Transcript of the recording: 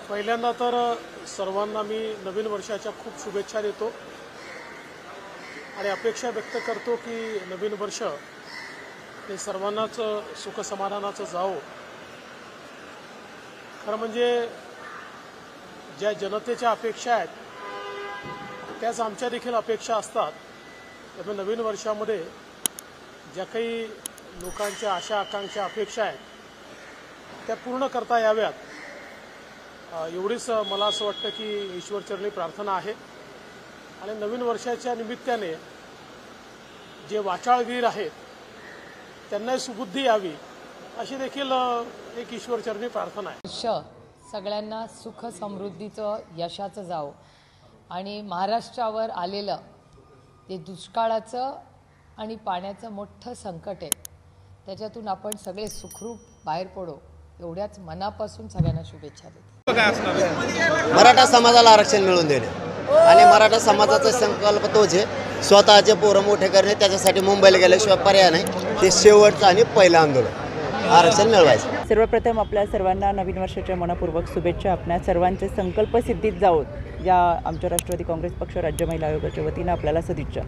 पहिल्यांदा तर सर्वांना मी नवीन वर्षाच्या खूप शुभेच्छा देतो आणि अपेक्षा व्यक्त करतो की नवीन वर्ष हे सर्वांनाच सुखसमाधानाचं जावो। खरं म्हणजे ज्या जनतेच्या अपेक्षा आहेत त्याच आमच्या देखील अपेक्षा असतात। त्यामुळे नवीन वर्षामध्ये ज्या काही लोकांच्या आशा आकांक्षा अपेक्षा आहेत त्या पूर्ण करता याव्यात एवढीच मला असं वाटतं की ईश्वरचरणी प्रार्थना आहे। आणि नवीन वर्षाच्या निमित्ताने जे वाचाळवीर आहेत त्यांनाही सुबुद्धी यावी अशी देखील एक ईश्वरचरणी प्रार्थना आहे। सगळ्यांना सुख समृद्धीचं यशाचं जावो आणि महाराष्ट्रावर आलेलं ते दुष्काळाचं आणि पाण्याचं मोठं संकट आहे त्याच्यातून आपण सगळे सुखरूप बाहेर पडो एवढ्याच मनापासून सगळ्यांना शुभेच्छा देतो। मराठा समाजाला आरक्षण मिळवून देणे आणि मराठा समाजाचा संकल्प तोच आहे, स्वतःचे पोरं मोठे करणे। त्याच्यासाठी मुंबईला गेल्याशिवाय पर्याय नाही, ते शेवटचं आणि पहिलं आंदोलन आरक्षण मिळवायचं। सर्वप्रथम आपल्या सर्वांना नवीन वर्षाच्या मनपूर्वक शुभेच्छा। आपल्या सर्वांचे संकल्प सिद्धीत जावोत या आमच्या राष्ट्रवादी काँग्रेस पक्ष राज्य महिला आयोगाच्या वतीनं आपल्याला सदिच्छा।